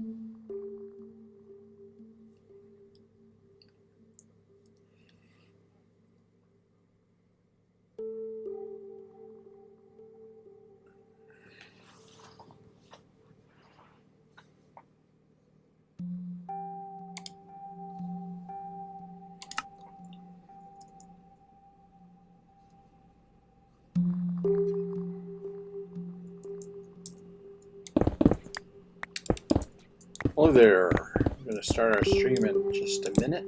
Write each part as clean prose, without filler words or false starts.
Hello there. I'm going to start our stream in just a minute.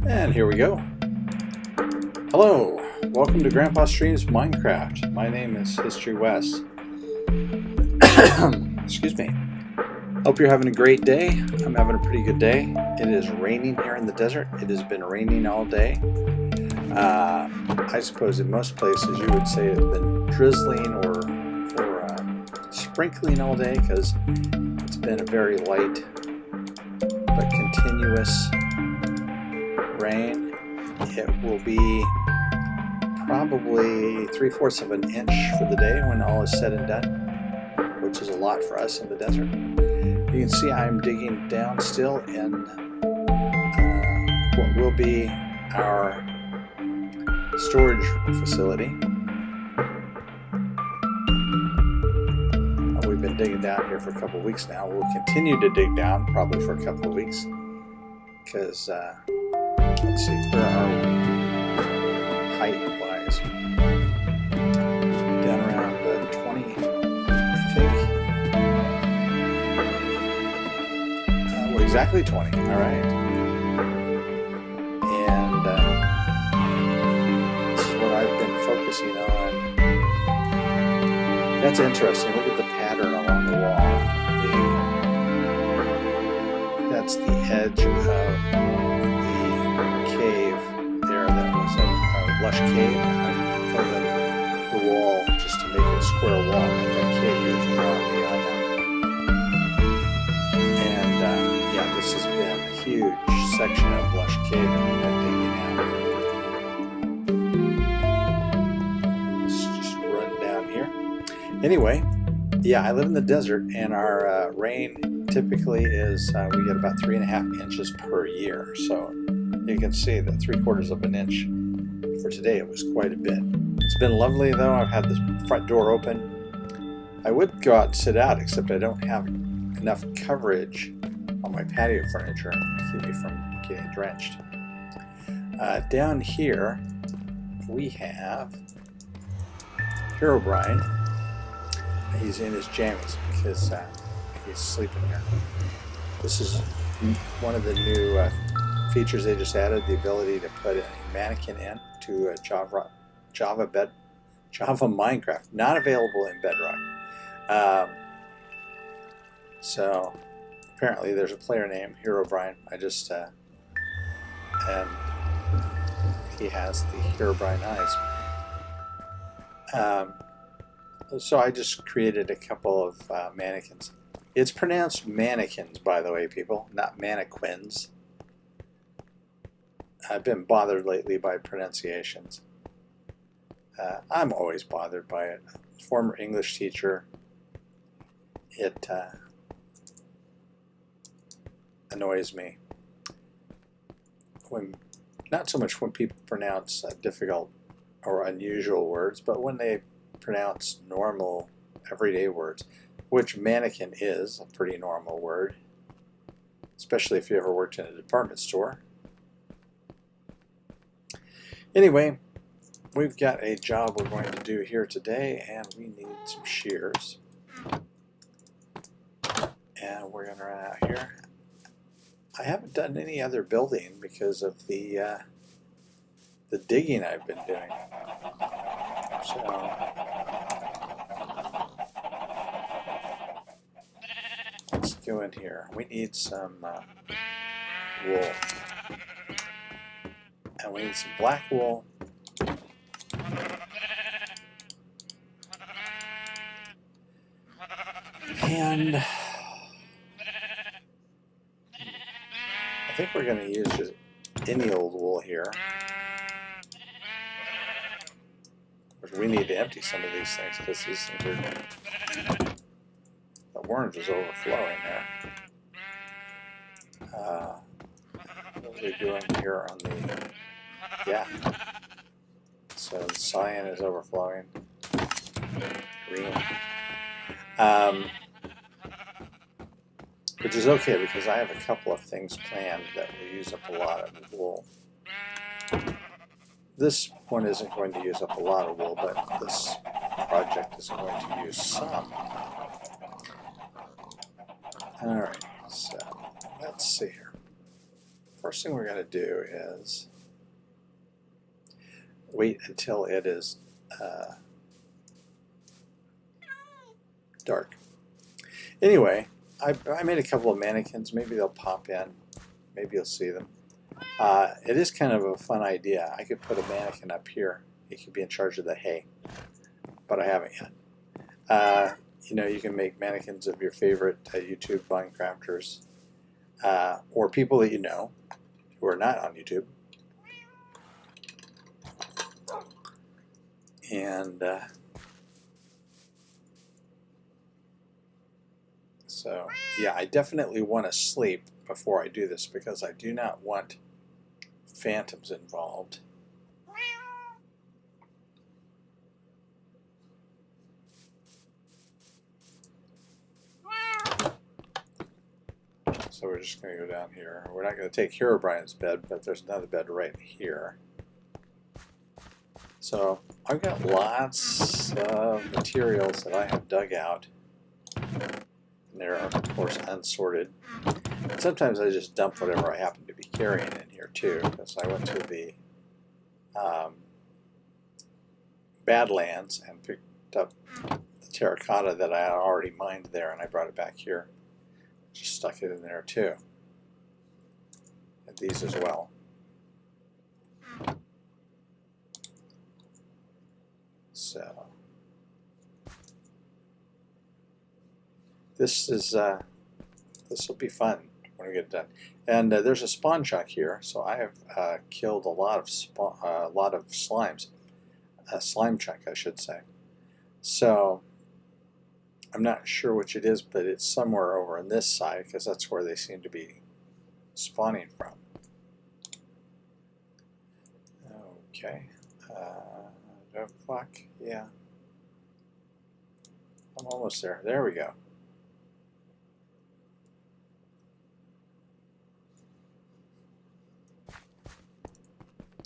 And here we go. Hello, welcome to Grandpa Streams Minecraft. My name is History Wes. Excuse me. Hope you're having a great day. I'm having a pretty good day. It is raining here in the desert. It has been raining all day. I suppose in most places you would say it's been drizzling or sprinkling all day because it's been a very light but continuous rain. It will be probably 3/4 of an inch for the day when all is said and done, which is a lot for us in the desert. You can see I'm digging down still in what will be our storage facility. We've been digging down here for a couple of weeks now. We'll continue to dig down probably for a couple of weeks because let's see, where are we height-wise? Down around 20, I think. Well, exactly 20, all right. And this is what I've been focusing on. That's interesting. Look at the pattern along the wall. That's the edge of cave there. That was a lush cave. I filled in the wall just to make it a square wall. And that cave is drawn beyond that. And yeah, this has been a huge section of lush cave that we've been digging out. Let's just run down here. Anyway, yeah, I live in the desert, and our rain typically is we get about 3.5 inches per year. So you can see that 3/4 of an inch for today. It was quite a bit. It's been lovely though. I've had the front door open. I would go out and sit out, except I don't have enough coverage on my patio furniture to keep me from getting drenched. Down here we have Herobrine. He's in his jammies because he's sleeping here. This is one of the new features they just added, the ability to put a mannequin in to Java Minecraft, not available in Bedrock. So apparently there's a player named Herobrine. I just and he has the Herobrine eyes. So I just created a couple of mannequins. It's pronounced mannequins, by the way, people, not mannequins. I've been bothered lately by pronunciations. I'm always bothered by it. Former English teacher. It annoys me when, not so much when people pronounce difficult or unusual words, but when they pronounce normal, everyday words, which mannequin is a pretty normal word, especially if you ever worked in a department store. Anyway, we've got a job we're going to do here today, and we need some shears. And we're going to run out here. I haven't done any other building because of the digging I've been doing. So let's go in here. We need some wool. And we need some black wool. And I think we're going to use just any old wool here. We need to empty some of these things because these things are, the orange is overflowing there. What are we doing here on the, yeah. So the cyan is overflowing. Green. Which is okay because I have a couple of things planned that will use up a lot of wool. This one isn't going to use up a lot of wool, but this project is going to use some. Alright, so let's see here. First thing we're going to do is wait until it is dark. Anyway, I made a couple of mannequins. Maybe they'll pop in. Maybe you'll see them. It is kind of a fun idea. I could put a mannequin up here. He could be in charge of the hay, but I haven't yet. You know, you can make mannequins of your favorite YouTube Minecrafters, or people that you know who are not on YouTube. And so, yeah, I definitely want to sleep before I do this because I do not want phantoms involved. So we're just going to go down here. We're not going to take Herobrine's bed, but there's another bed right here. So I've got lots of materials that I have dug out. And they're, of course, unsorted. Sometimes I just dump whatever I happen to be carrying in here, too, because I went to the Badlands and picked up the terracotta that I had already mined there, and I brought it back here. Just stuck it in there, too. And these as well. So this will be fun when we get done. And there's a spawn chuck here, so I have killed a lot of slimes, a slime chuck, I should say. So I'm not sure which it is, but it's somewhere over on this side because that's where they seem to be spawning from. Okay. 12 o'clock, yeah. I'm almost there. There we go.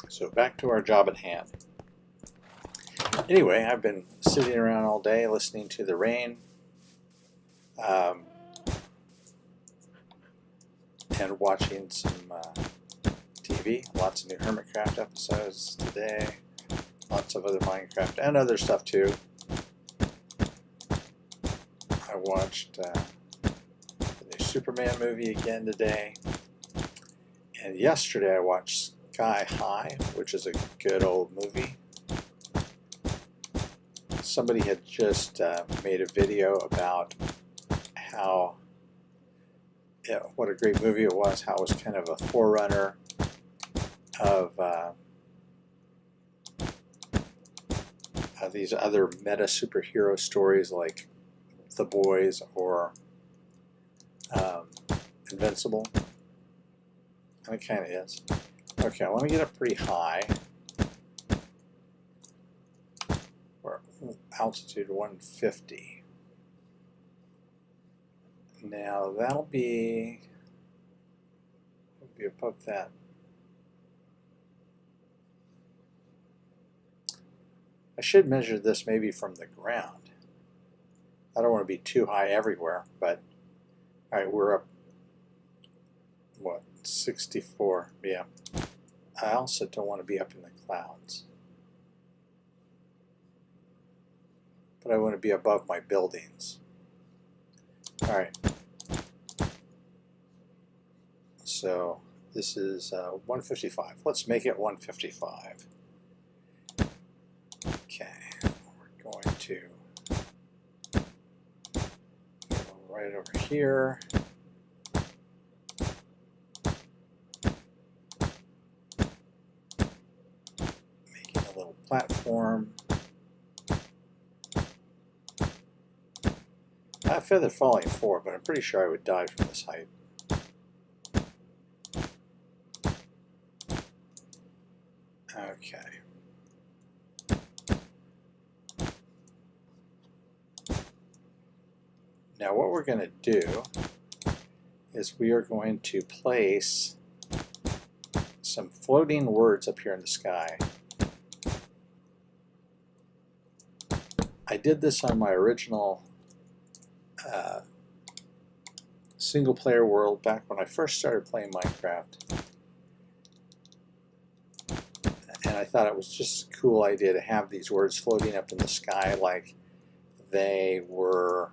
So back to our job at hand. Anyway, I've been sitting around all day listening to the rain and watching some TV. Lots of new Hermitcraft episodes today. Lots of other Minecraft and other stuff too. I watched the new Superman movie again today. And yesterday I watched Sky High, which is a good old movie. Somebody had just made a video about how, what a great movie it was, how it was kind of a forerunner of these other meta superhero stories like The Boys or Invincible. And it kind of is. Okay, I want to get up pretty high. Or altitude 150. Now that'll be above that. I should measure this maybe from the ground. I don't want to be too high everywhere, but all right, we're up, what, 64, yeah. I also don't want to be up in the clouds, but I want to be above my buildings. All right, so this is 155. Let's make it 155. Okay, we're going to go right over here. Making a little platform. I have feather falling 4, but I'm pretty sure I would die from this height. Okay. Now what we're going to do is we are going to place some floating words up here in the sky. I did this on my original single player world back when I first started playing Minecraft. And I thought it was just a cool idea to have these words floating up in the sky like they were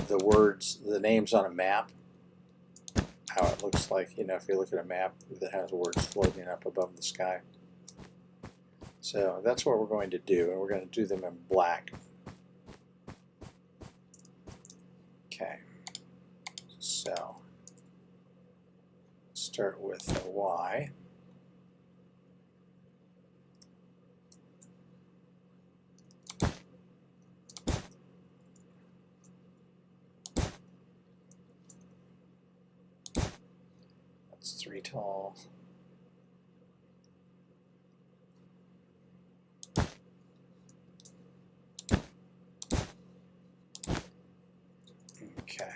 the words, the names on a map. How it looks like, you know, if you look at a map that has words floating up above the sky. So that's what we're going to do, and we're going to do them in black. Okay, so start with a Y. That's 3 tall. Okay,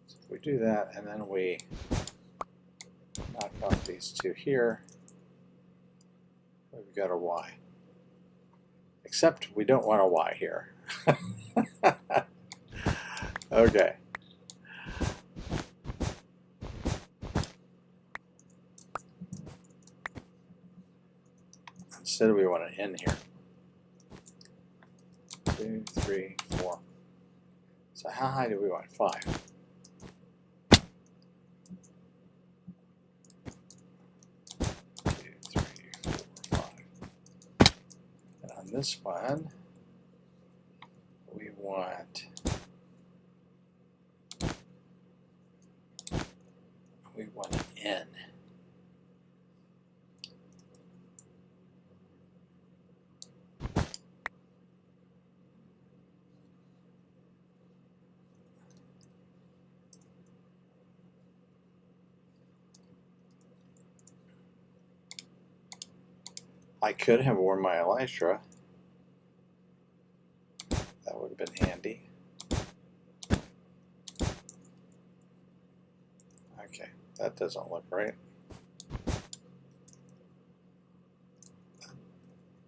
so if we do that and then we knock off these 2 here, we've got a Y. Except we don't want a Y here. Okay. Instead we want an N here. 2, 3, 4. So how high do we want? 5. 2, 3, 4, 5. And on this one, we want an N. I could have worn my elytra. That would have been handy. Okay, that doesn't look right.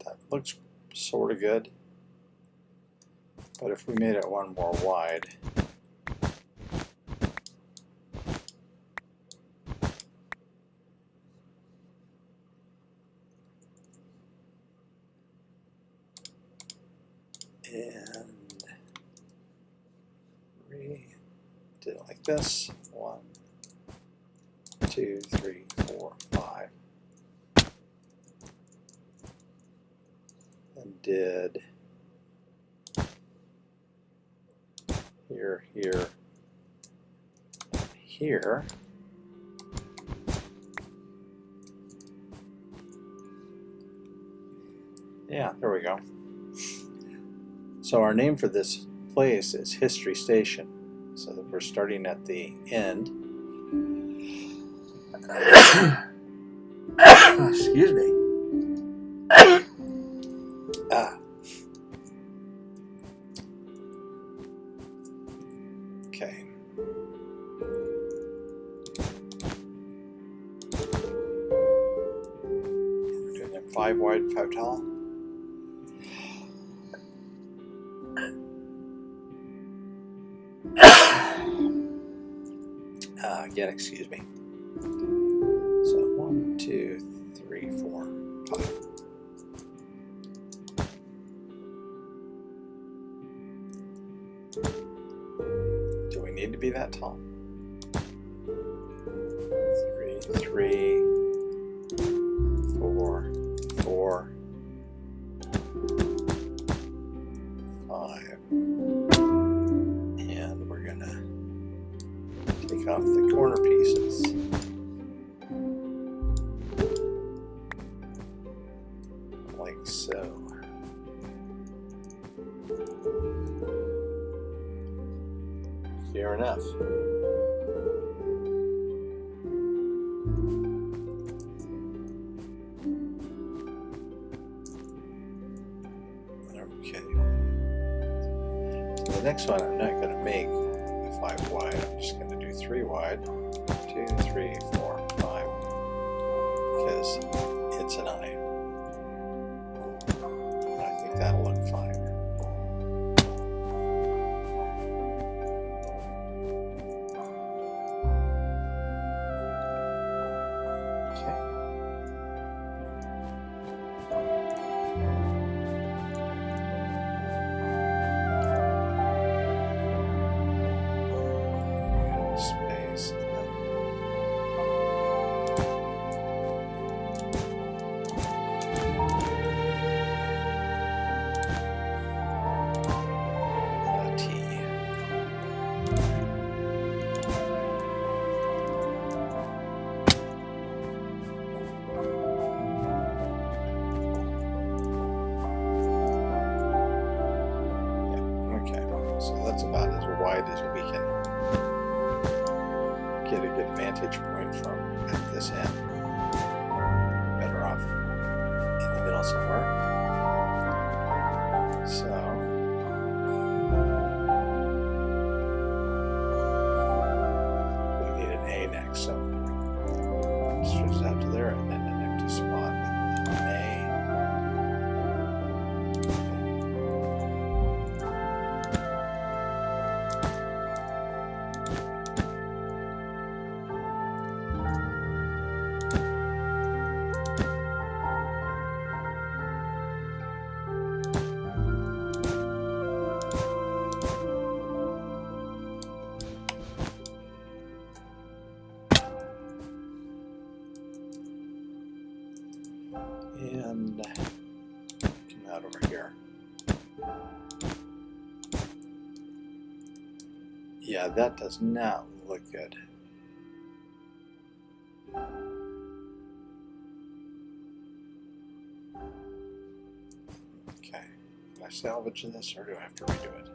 That looks sort of good. But if we made it 1 more wide, and did it like this. 1, 2, 3, 4, 5. And did here, here, here. Yeah, there we go. So our name for this place is History Station. So that we're starting at the end. Excuse me. Okay. We're doing them 5 wide, 5 tall. Again, excuse me. So 1, 2, 3, 4, 5. Do we need to be that tall? 3, 4, 4, 5. And we're gonna take off the corner pieces. Like so. Fair enough. Okay. So the next one I'm not going to make a 5 wide. I'm just going to do 3 wide. 2, 3, 4, 5. Because it's an eye. And I think that'll look fine. Space. T. Okay, so that's about as wide as we can get a good vantage point from at this end. Better off in the middle somewhere. So we need an A next, so stretch it out to there and then an empty spot with an A. And come out over here. Yeah, that does not look good. Okay, can I salvage this or do I have to redo it?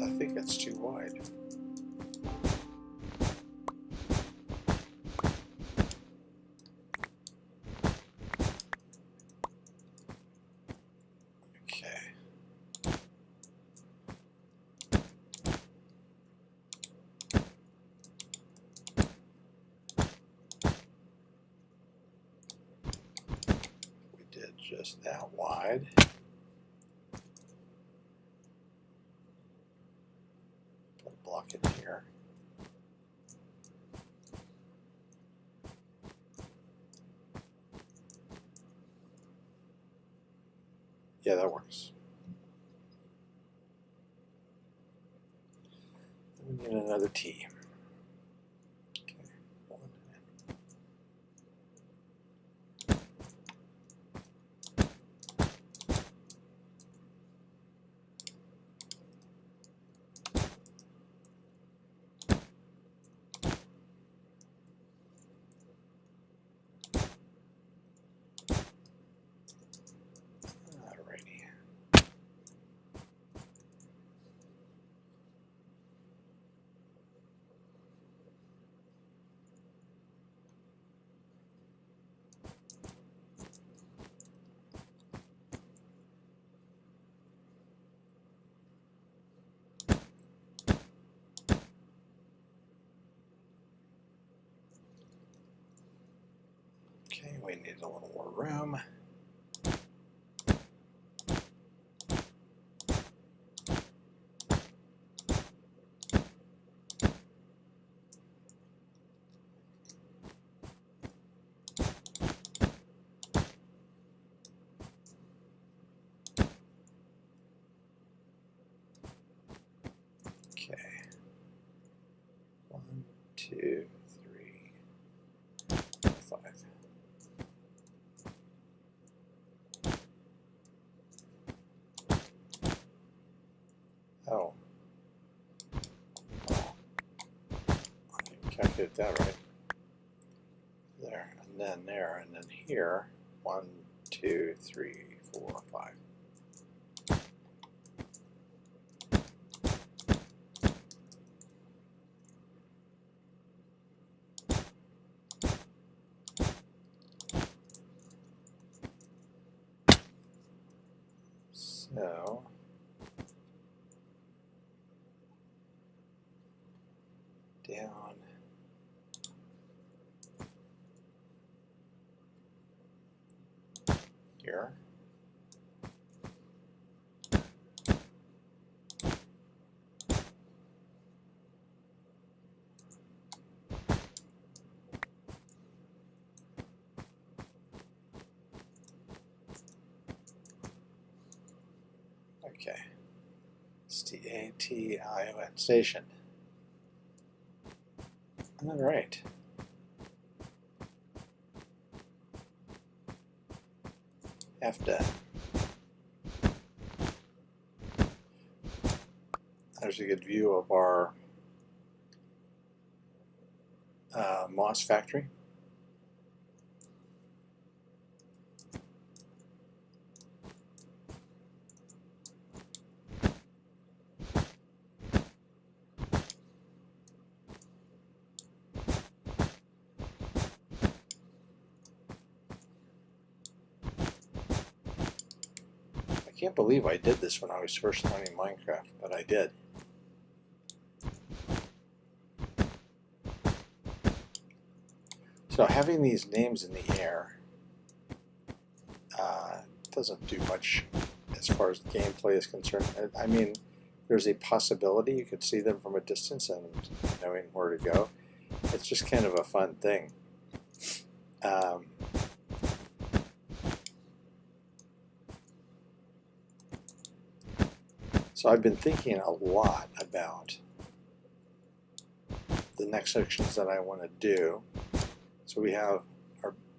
I think it's too wide. Okay. We did just that wide. Block it here. Yeah, that works. We need another T. Okay. Alrighty. Okay, we need a little more room. Okay. 1, 2, 3, 4, 5. Oh. I didn't calculate that right. There, and then there, and then here. 1, 2, 3, 4, 5. So down here. Okay. S-T-A-T-I-O-N, station. All right. Have to. There's a good view of our Moss factory. I can't believe I did this when I was first learning Minecraft, but I did. So having these names in the air doesn't do much as far as the gameplay is concerned. I mean, there's a possibility you could see them from a distance and knowing where to go. It's just kind of a fun thing. So I've been thinking a lot about the next sections that I want to do. So we have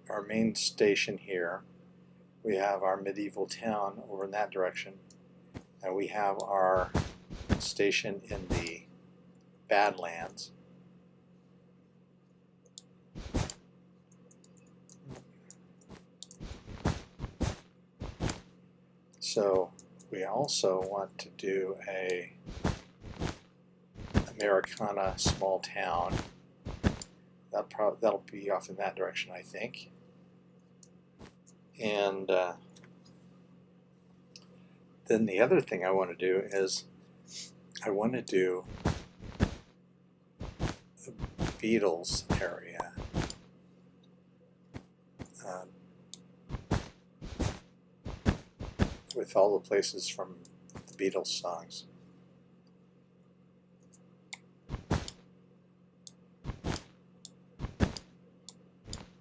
our main station here. We have our medieval town over in that direction. And we have our station in the Badlands. So we also want to do a Americana small town. That'll be off in that direction, I think. And then the other thing I want to do is I want to do the Beatles area. With all the places from the Beatles songs.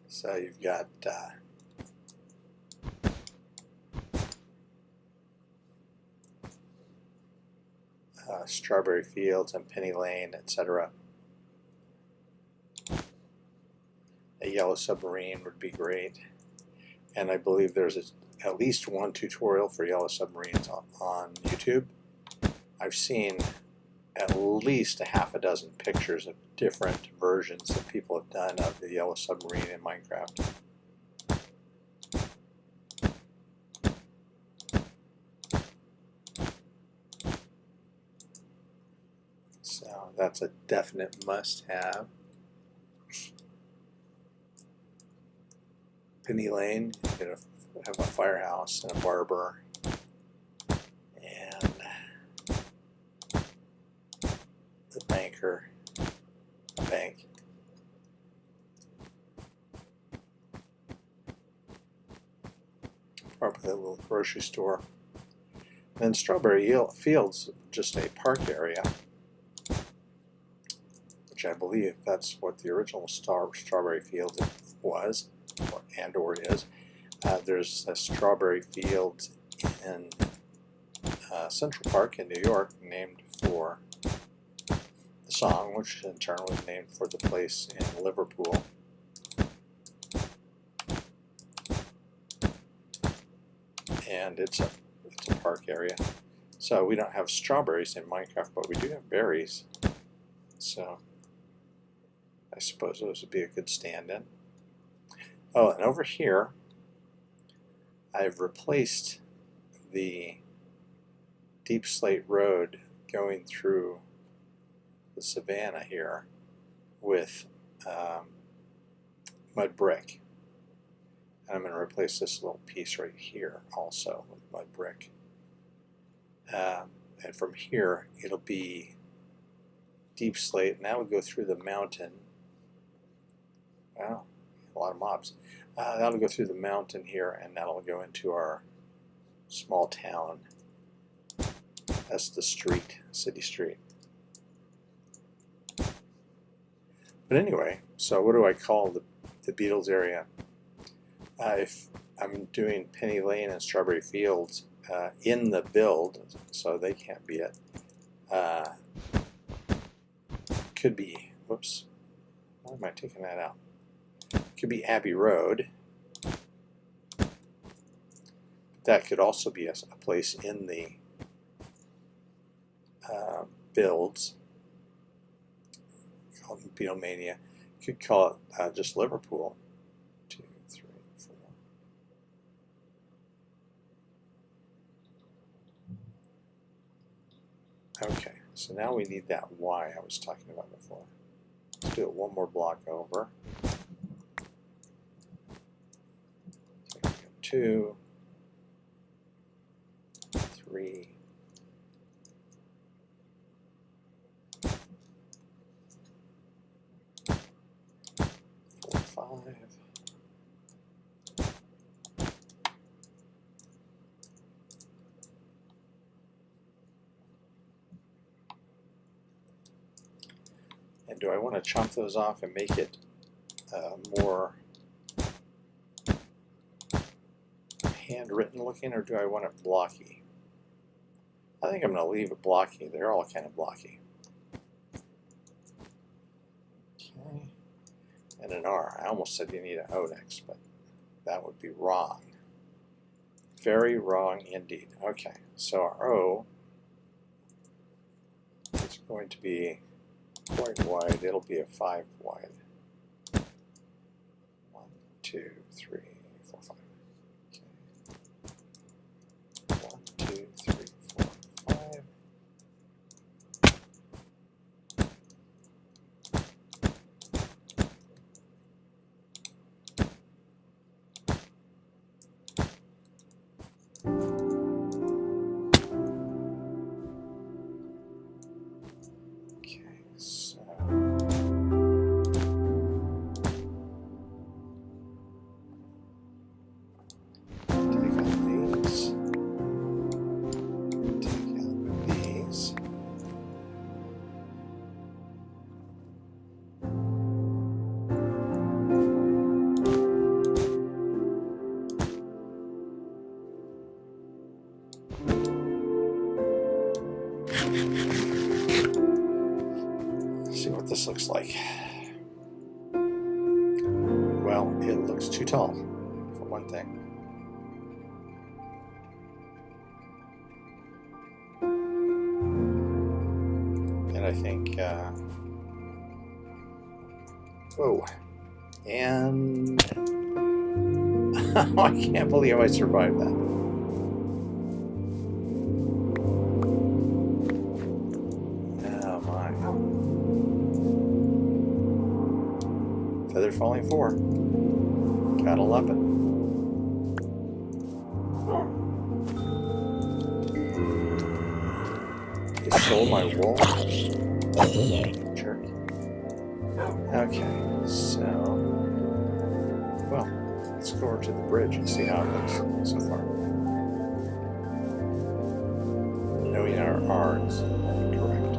So you've got Strawberry Fields and Penny Lane, etc. A Yellow Submarine would be great. And I believe there's at least one tutorial for Yellow Submarines on YouTube. I've seen at least a half a dozen pictures of different versions that people have done of the Yellow Submarine in Minecraft. So that's a definite must-have. Penny Lane, you know, have a firehouse and a barber, and the banker, a bank. Probably a little grocery store. Then Strawberry Fields, just a park area, which I believe that's what the original Strawberry Fields was, or is. There's a Strawberry Field in Central Park in New York named for the song, which in turn was named for the place in Liverpool. And it's a park area. So we don't have strawberries in Minecraft, but we do have berries. So I suppose those would be a good stand-in. Oh, and over here, I've replaced the deep slate road going through the savannah here with mud brick. And I'm going to replace this little piece right here also with mud brick. And from here, it'll be deep slate, and that would go through the mountain. Well, a lot of mobs. That'll go through the mountain here, and that'll go into our small town. That's the street, city street. But anyway, so what do I call the Beatles area? If I'm doing Penny Lane and Strawberry Fields in the build, so they can't be it. Could be, whoops, why am I taking that out? Could be Abbey Road. That could also be a place in the builds. Call it Beatlemania. Could call it just Liverpool. 2, 3, 4. Okay, so now we need that Y I was talking about before. Let's do it one more block over. 2, 3, 4, 5. And do I want to chop those off and make it more handwritten looking, or do I want it blocky? I think I'm going to leave it blocky. They're all kind of blocky. Okay. And an R. I almost said you need an O next, but that would be wrong. Very wrong indeed. Okay, so our O is going to be quite wide. It'll be a 5 wide. 1, 2, 3, 4, 5. Okay. 1, 2, 3, 4, 5. Okay, so this looks like. Well, it looks too tall, for one thing. And I think, whoa. And I can't believe I survived that. Oh my. Feather falling 4. Gotta love it. He stole my wool. Jerk. Okay, so, well, let's go over to the bridge and see how it looks so far. Knowing our R is correct.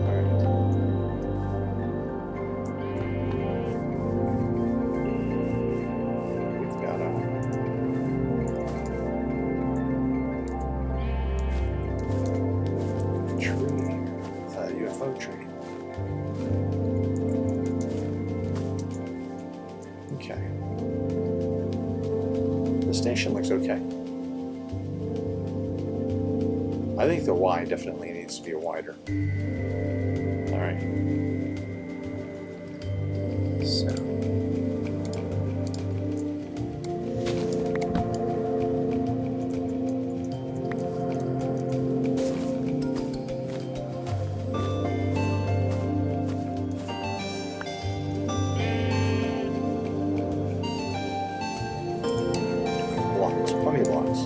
Alright. We've got a tree, a UFO tree. Okay. The station looks okay. I think the Y definitely needs to be wider. Alright. So. Blocks, plenty of blocks.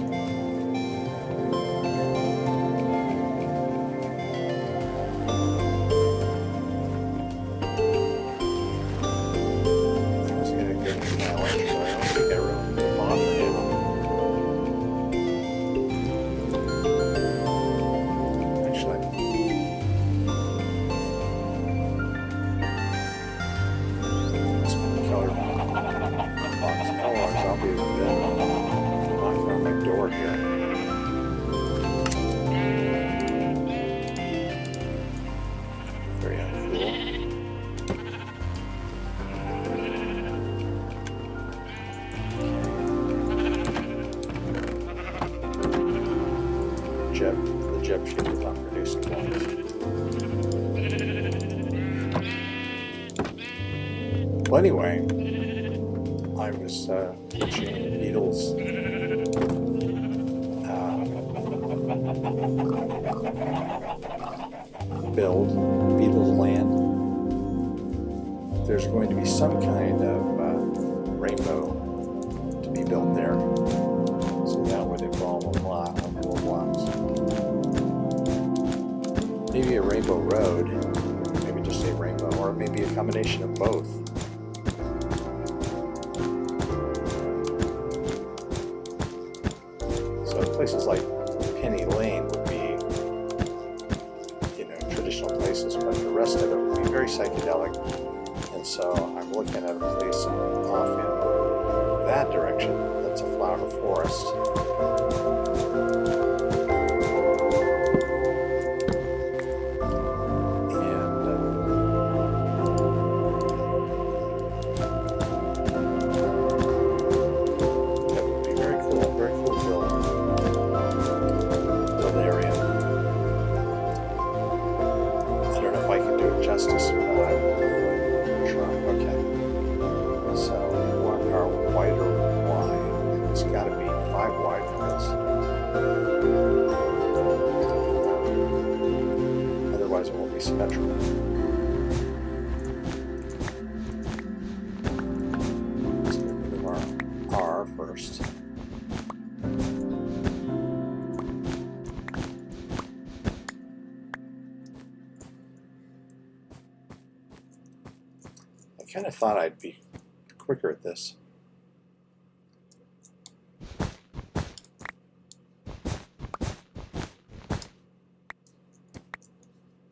The jet ship is not producing blocks. Well, anyway, I was watching Beatles build Beatles Land. There's going to be some kind of rainbow to be built there, so that would involve a lot of little blocks. Maybe a rainbow road, maybe just a rainbow, or maybe a combination of both. So places like Penny Lane would be, traditional places, but the rest of it would be very psychedelic. And so I'm looking at a place off in that direction that's a flower forest. Justice, but I will try. Okay. So we want our wider line. It's got to be 5 wide for this. Otherwise, it won't be symmetrical. Let's get rid of our R first. I kind of thought I'd be quicker at this.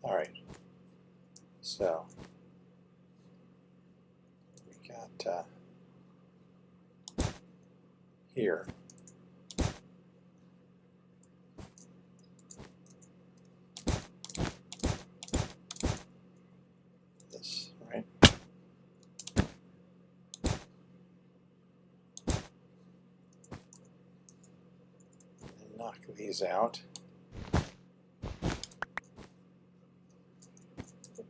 All right, so we got here. block these out.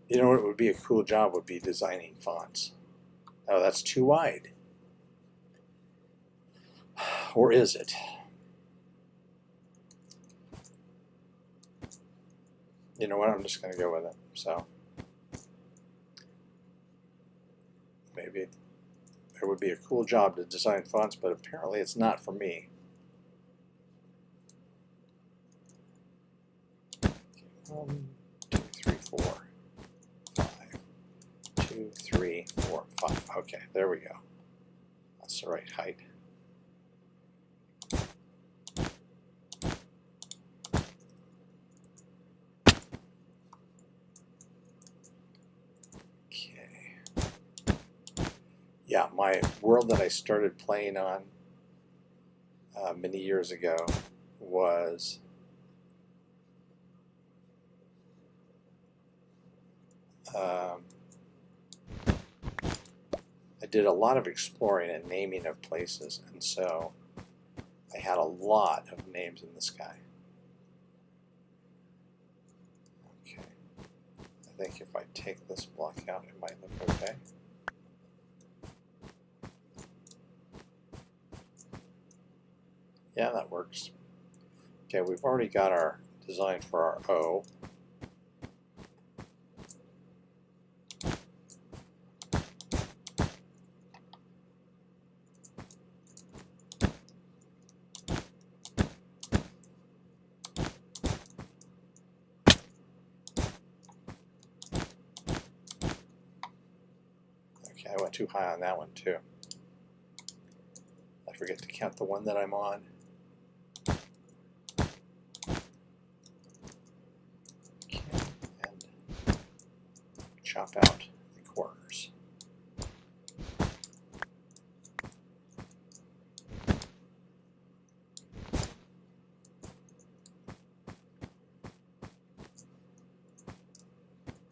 You know what would be a cool job would be designing fonts. Oh, that's too wide. Or is it? You know what? I'm just going to go with it. So maybe it would be a cool job to design fonts, but apparently it's not for me. 1, 2, 3, 4, 5. 2, 3, 4, 5. Okay, there we go. That's the right height. Okay. Yeah, my world that I started playing on many years ago was I did a lot of exploring and naming of places, and so I had a lot of names in the sky. Okay, I think if I take this block out, it might look okay. Yeah, that works. Okay, we've already got our design for our O. Okay, I went too high on that one too. I forget to count the one that I'm on. Okay, and chop out the corners.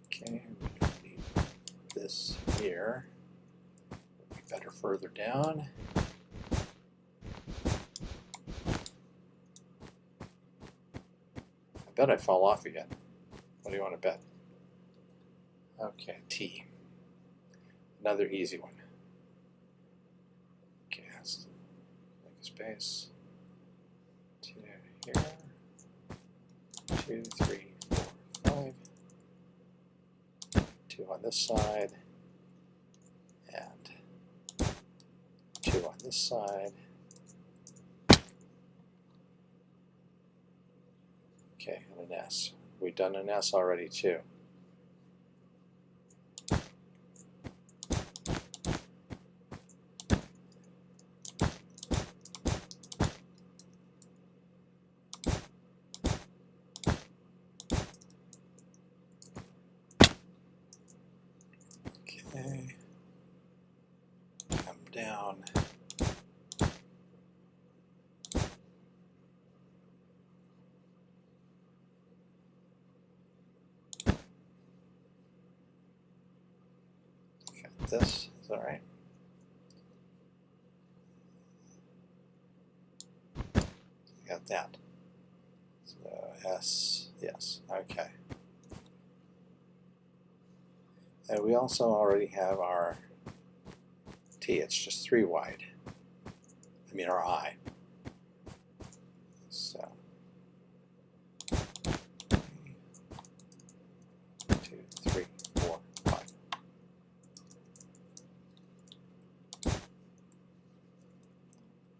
Okay, we don't need this here. It'll be better further down. I bet I fall off again. What do you want to bet? Okay, T. Another easy one. Okay, let's make a space. 2 here. 2, 3, 4, 5. 2 on this side. And 2 on this side. Okay, and an S. We've done an S already too. Okay, come down. This is all right. Got that. So S, yes, okay. And we also already have our T. It's just 3 wide. I mean our I. So 2, 3, 4, 5.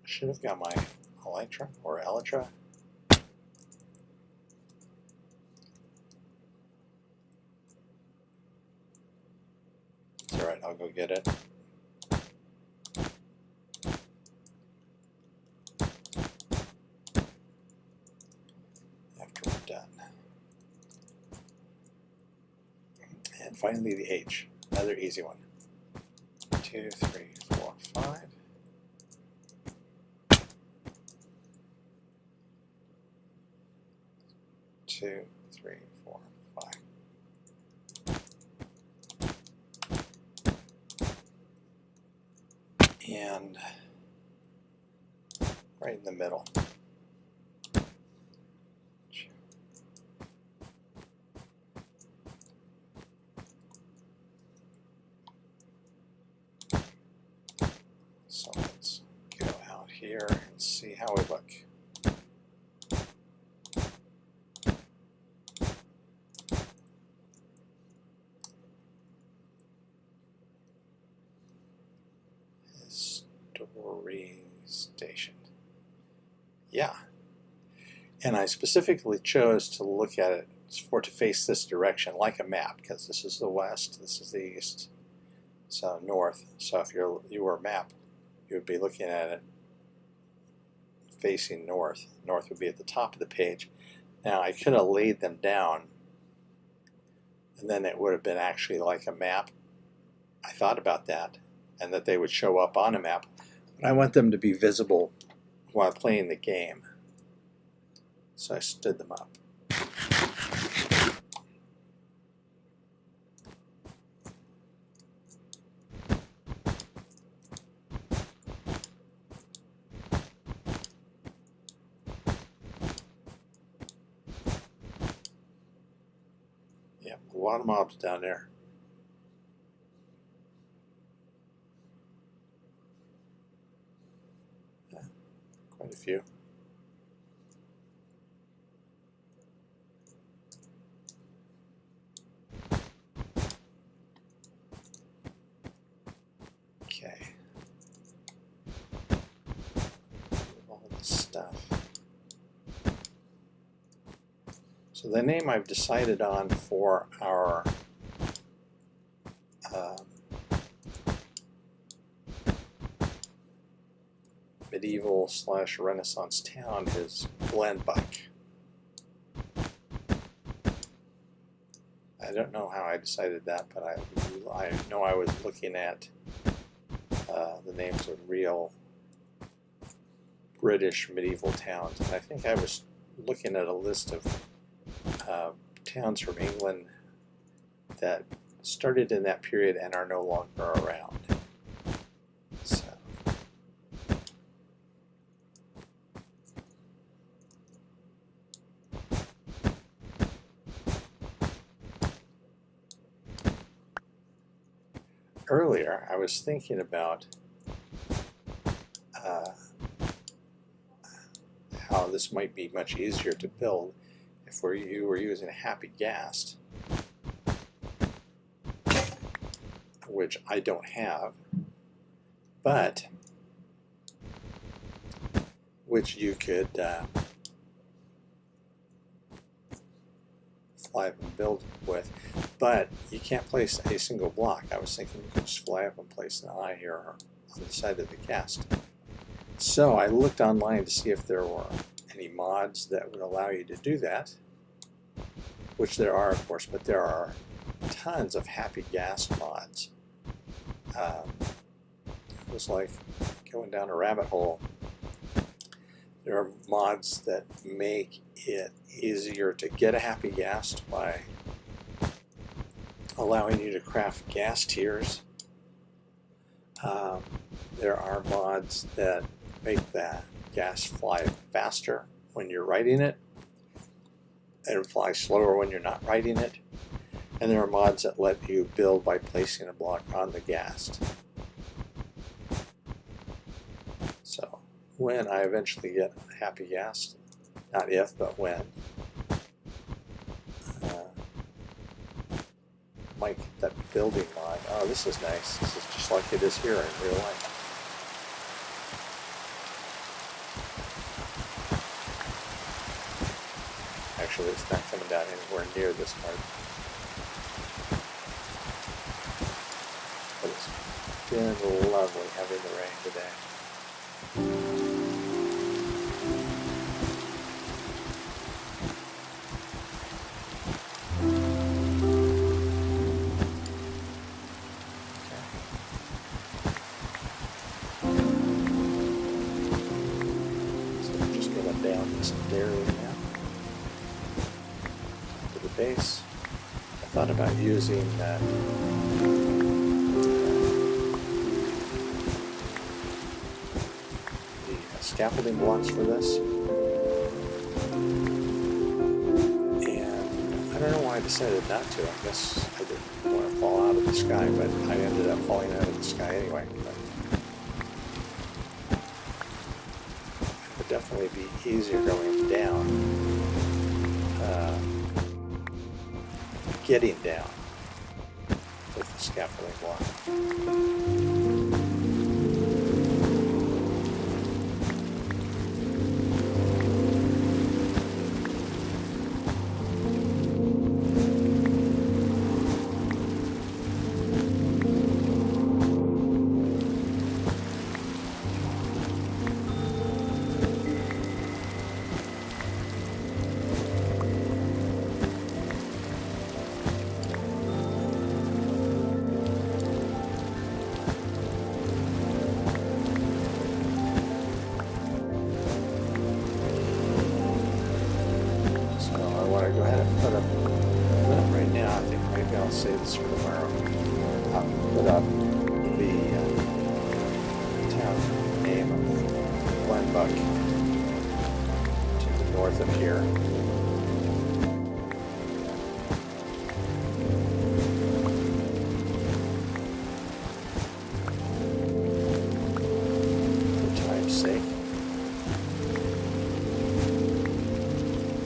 Should have got my Elytra or Elytra. It's alright, I'll go get it. After we're done. And finally the H, another easy one. 2, 3, 4, 5. 2, 3, 4, 5. And right in the middle. So let's go out here and see how we look. Story station. Yeah. And I specifically chose to look at it for it to face this direction like a map, because this is the west, this is the east, so north. So if you were a map, you would be looking at it facing north. North would be at the top of the page. Now I could have laid them down and then it would have been actually like a map. I thought about that, and that they would show up on a map, but I want them to be visible while playing the game. So I stood them up. Yep, a lot of mobs down there. Yeah, quite a few. Okay. All this stuff. So the name I've decided on for our medieval / Renaissance town is Glenbuck. I don't know how I decided that, but I know I was looking at the names of real British medieval towns, and I think I was looking at a list of towns from England that started in that period and are no longer around. So earlier I was thinking about how this might be much easier to build if you were using a Happy Ghast, which I don't have, but which you could fly up and build with, but you can't place a single block. I was thinking you could just fly up and place an eye here on the side of the Ghast. So I looked online to see if there were any mods that would allow you to do that, which there are, of course, but there are tons of Happy Ghast mods. It was like going down a rabbit hole. There are mods that make it easier to get a Happy Ghast by allowing you to craft gas tiers. There are mods that make that gas fly faster when you're riding it and fly slower when you're not riding it. And there are mods that let you build by placing a block on the Ghast. So when I eventually get a Happy Ghast, not if, but when, I might get that building mod. Oh, this is nice. This is just like it is here in real life. Actually, it's not coming down anywhere near this part. But it's been lovely having the rain today. So we're just going down this stairs now to the base. I thought about using scaffolding blocks for this, and I don't know why I decided not to. I guess I didn't want to fall out of the sky, but I ended up falling out of the sky anyway. But easier going down, getting down with the scaffolding block. Go ahead and put up right now. I think maybe I'll save this for tomorrow. I'll put up the town name of Glenbuck to the north of here. For time's sake.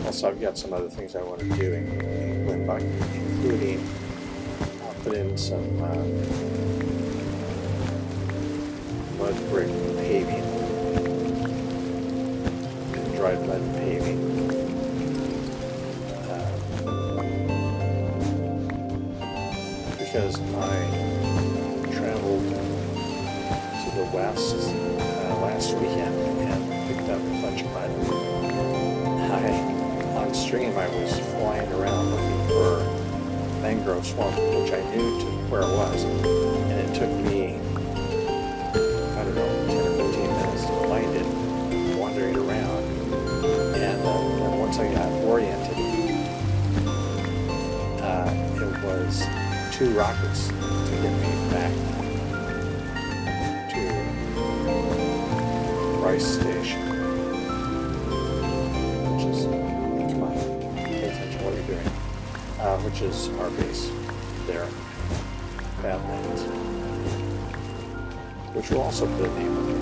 Also, I've got some other things I want to do in Glenbuck, including I'll put in some mud brick paving, dried mud paving. Because I traveled to the west last weekend and picked up a bunch of mud. On stream, I was flying around looking for mangrove swamp, which I knew where it was, and it took me, I don't know, 10 or 15 minutes to find it, wandering around, and once I got oriented, it was 2 rockets to get me back to Rice Station. Which is our base there, Badlands, which will also put a name under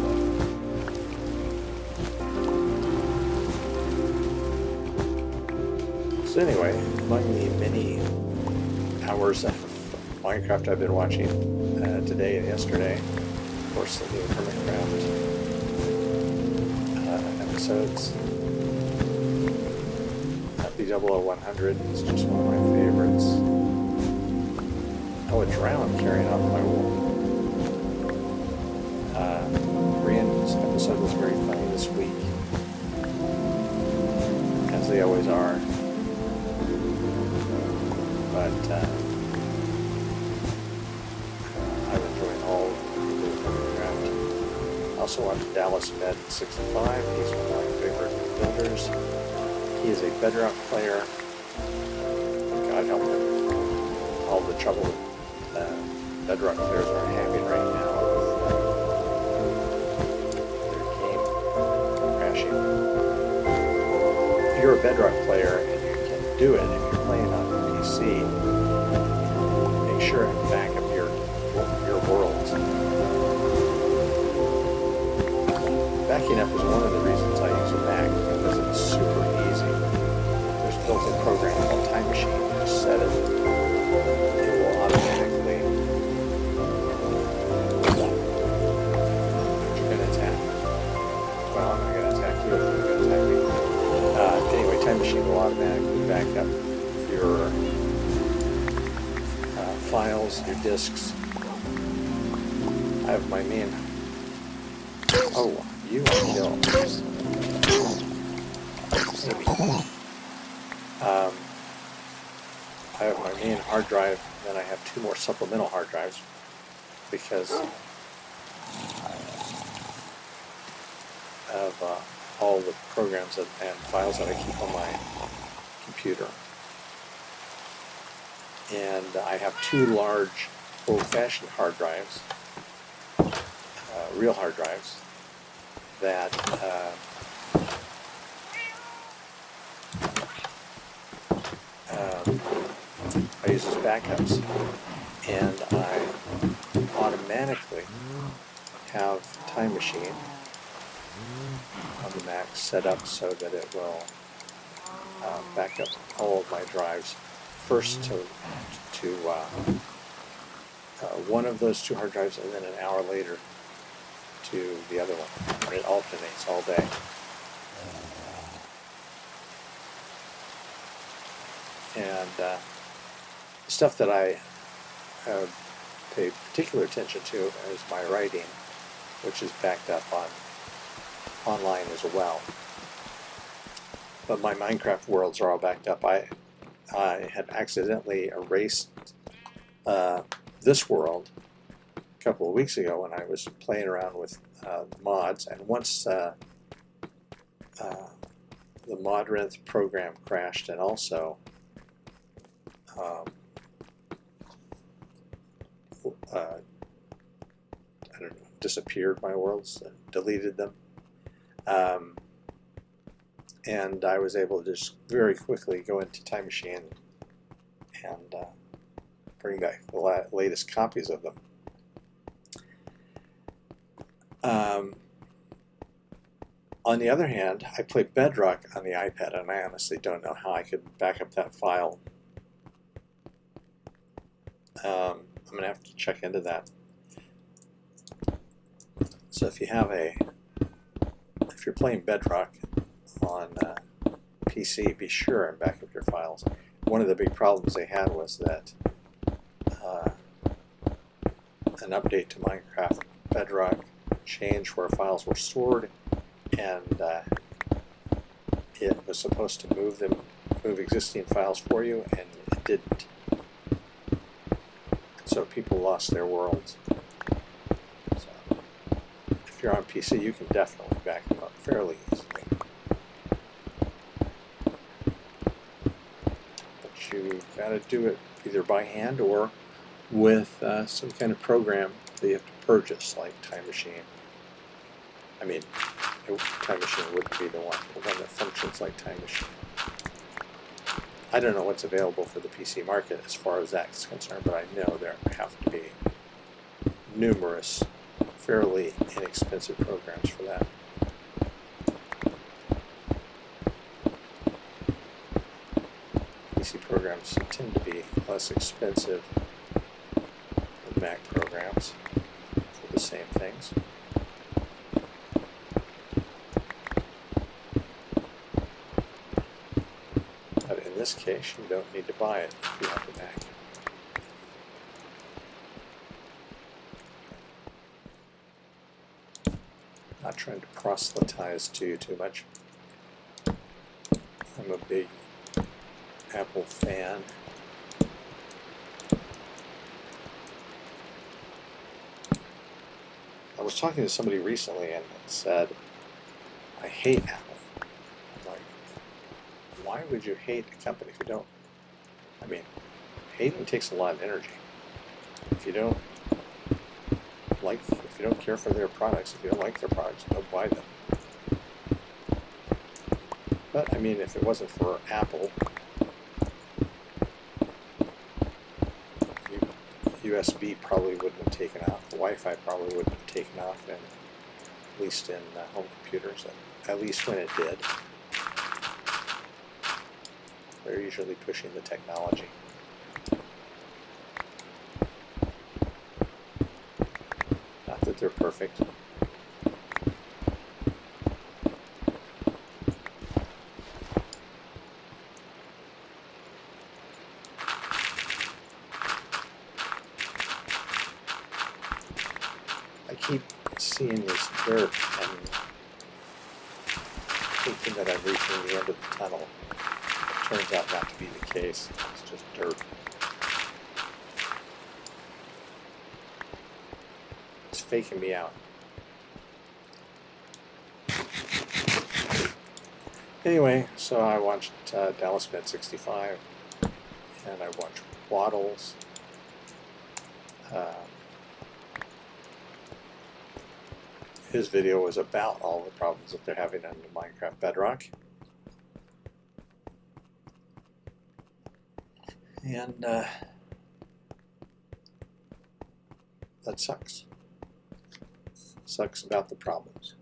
that. So anyway, among the many hours of Minecraft I've been watching today and yesterday, of course the new Hermitcraft episodes. The 00-100 is just one of my favorites. Oh, a drown carrying off my wool. Brian's episode was very funny this week, as they always are. But I'm enjoying all of the Hermitcraft. I also watched Dallas Med 65. He's one of my favorite builders. He is a Bedrock player. God help him. All the trouble Bedrock players are having right now with their game crashing. If you're a Bedrock player and you can do it, if you're playing on PC, make sure and back up your worlds. Backing up is one of the reasons I use a Mac, because it's super easy. There's a built-in program called Time Machine. You just set it. It will automatically. You're going to attack. Well, I'm not going to attack you if you're going to attack me. Anyway, Time Machine will automatically back up your files, your disks. I have my main. Oh, you are killed. I have my main hard drive, and then I have 2 more supplemental hard drives because of all the programs and files that I keep on my computer. And I have 2 large old-fashioned hard drives, real hard drives, that I use as backups, and I automatically have Time Machine on the Mac set up so that it will back up all of my drives first to one of those 2 hard drives, and then an hour later to the other one. And it alternates all day. And stuff that I pay particular attention to is my writing, which is backed up online as well. But my Minecraft worlds are all backed up. I had accidentally erased this world a couple of weeks ago when I was playing around with mods, and once the Modrinth program crashed, and also I don't know, disappeared my worlds, deleted them, and I was able to just very quickly go into Time Machine and bring back the latest copies of them. On the other hand, I play Bedrock on the iPad, and I honestly don't know how I could back up that file. I'm going to have to check into that. So if you're playing Bedrock on PC, be sure and back up your files. One of the big problems they had was that an update to Minecraft Bedrock changed where files were stored, and it was supposed to move existing files for you, and it didn't. So people lost their worlds. So if you're on PC, you can definitely back them up fairly easily. But you got to do it either by hand or with some kind of program that you have to purchase, like Time Machine. I mean, Time Machine wouldn't be the one that functions like Time Machine. I don't know what's available for the PC market as far as that's concerned, but I know there have to be numerous fairly inexpensive programs for that. PC programs tend to be less expensive than Mac programs for the same things. In this case, you don't need to buy it if you have a Mac. Not trying to proselytize to you too much. I'm a big Apple fan. I was talking to somebody recently and said, I hate Apple. Why would you hate a company if you don't? I mean, hating takes a lot of energy. If you don't care for their products, if you don't like their products, don't buy them. But I mean, if it wasn't for Apple, USB probably wouldn't have taken off. The Wi-Fi probably wouldn't have taken off, at least in home computers, at least when it did. They're usually pushing the technology. Not that they're perfect. I keep seeing this dirt and thinking that I'm reaching the end of the tunnel. Turns out not to be the case. It's just dirt. It's faking me out. Anyway, so I watched Dallas Med 65, and I watched Waddles. His video was about all the problems that they're having on the Minecraft Bedrock. And that sucks. Sucks about the problems.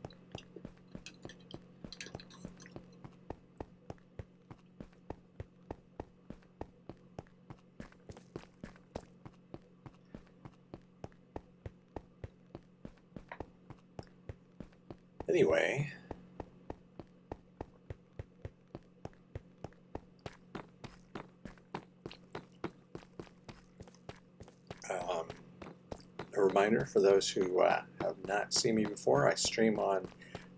Anyway, a reminder for those who have not seen me before, I stream on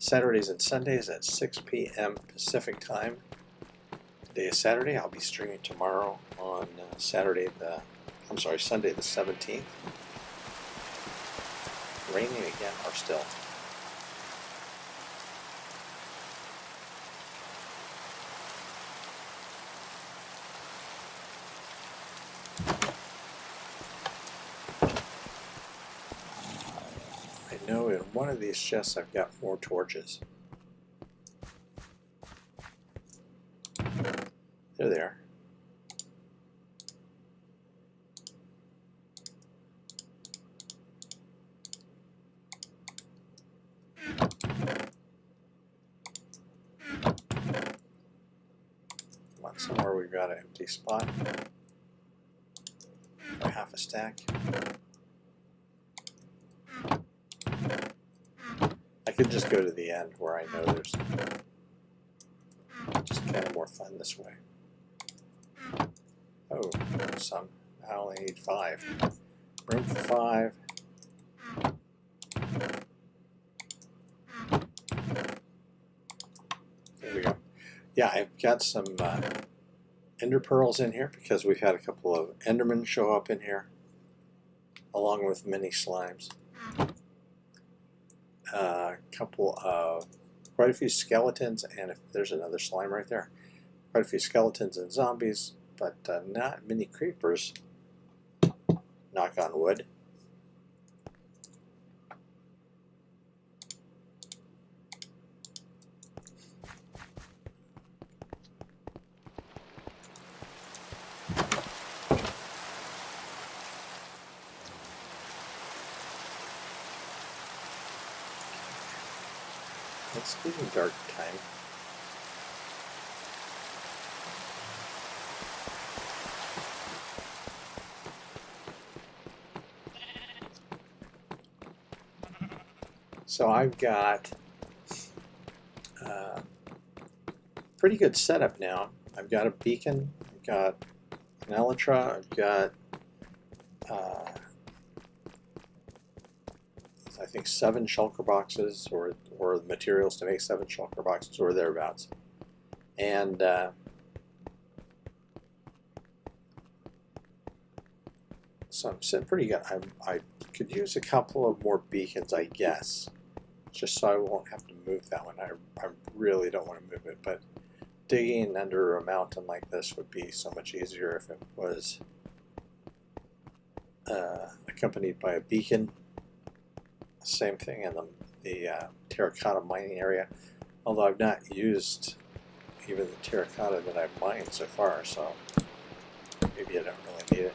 Saturdays and Sundays at 6 p.m. Pacific time. Today is Saturday. I'll be streaming tomorrow on Sunday the 17th. Raining again, or still. I know in one of these chests I've got more torches. They're there. Somewhere we've got an empty spot. Or half a stack. I could just go to the end where I know there's just kind of more fun this way. Oh, there's some. I only need 5. Room for 5. There we go. Yeah, I've got some ender pearls in here because we've had a couple of endermen show up in here along with mini slimes. Quite a few skeletons, and if there's another slime right there, quite a few skeletons and zombies, but not many creepers, knock on wood. It's getting dark time. So I've got pretty good setup now. I've got a beacon, I've got an elytra, I've got I think 7 shulker boxes, or the materials to make 7 shulker boxes, or thereabouts. And so I'm sitting pretty good. I could use a couple of more beacons, I guess, just so I won't have to move that one. I really don't want to move it, but digging under a mountain like this would be so much easier if it was accompanied by a beacon. Same thing in the terracotta mining area, although I've not used even the terracotta that I've mined so far, so maybe I don't really need it.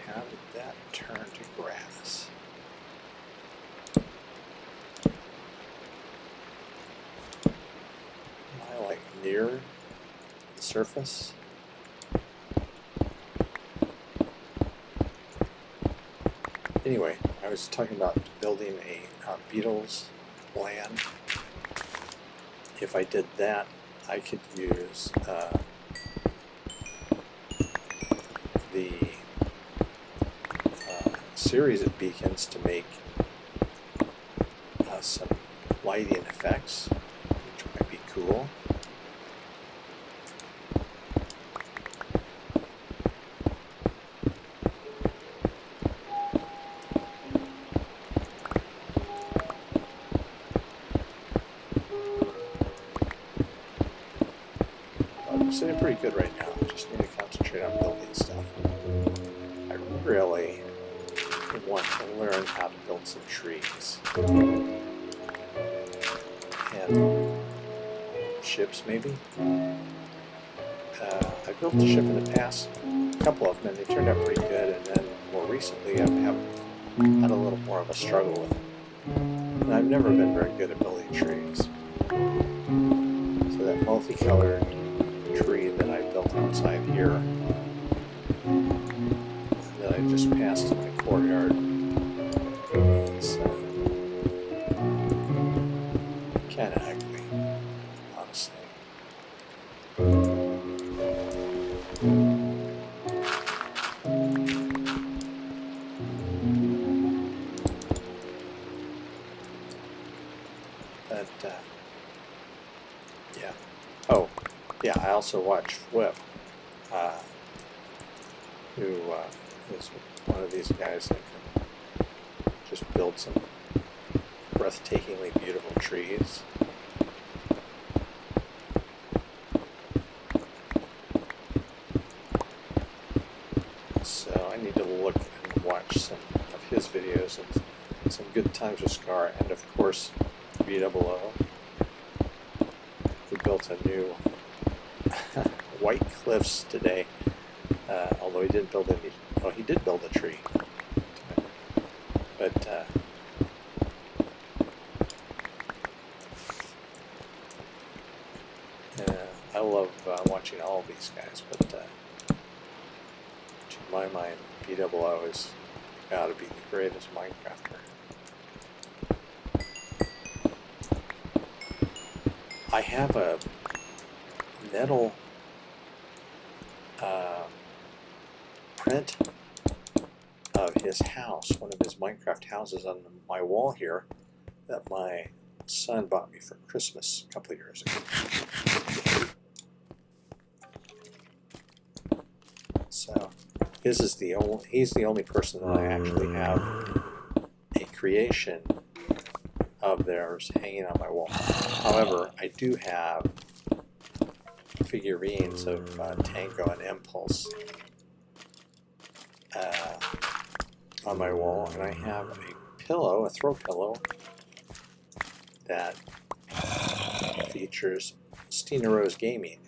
How did that turn to grass? Am I like near the surface? Anyway, I was talking about building a beetles land. If I did that, I could use the series of beacons to make some lighting effects, which might be cool. I'm sitting pretty good right now. I just need to concentrate on building stuff. I really want to learn how to build some trees. And ships, maybe? I built a ship in the past, a couple of them, and they turned out pretty good, and then more recently I've had a little more of a struggle with them. And I've never been very good at building trees. So that multicolored tree that I built outside here that I just passed in my courtyard is kind of ugly, honestly. But yeah. Oh, yeah. I also watch Flip, who is one of these guys that can just build some breathtakingly beautiful trees. So I need to look and watch some of his videos and some Good Times with Scar, and of course B00, who built a new White Cliffs today. Although he didn't build any, well, he did build a tree, but I love watching all of these guys, but to my mind, B00 has got to be the greatest Minecrafter. I have a metal print of his house, one of his Minecraft houses, on my wall here that my son bought me for Christmas a couple of years ago. So his is he's the only person that I actually have a creation of theirs hanging on my wall. However, I do have figurines of Tango and Impulse on my wall, and I have a pillow, a throw pillow, that features Stina Rose Gaming.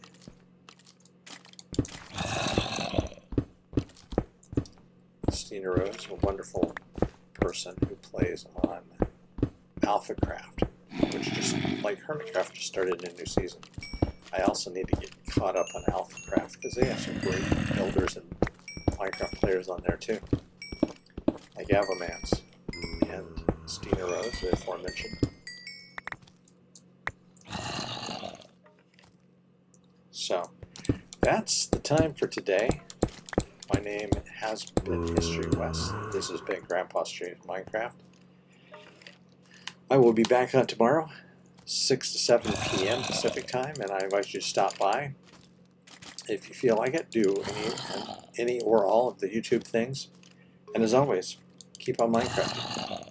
Stina Rose, a wonderful person who plays on AlphaCraft, which just like Hermitcraft just started a new season. I also need to get caught up on AlphaCraft because they have some great builders and Minecraft players on there too, like Avomance and Stina Rose, the aforementioned. So that's the time for today. My name has been History West. This has been Grandpa Streams Minecraft. I will be back on tomorrow, 6 to 7 p.m. Pacific time, and I invite you to stop by. If you feel like it, do any or all of the YouTube things. And as always, keep on Minecrafting.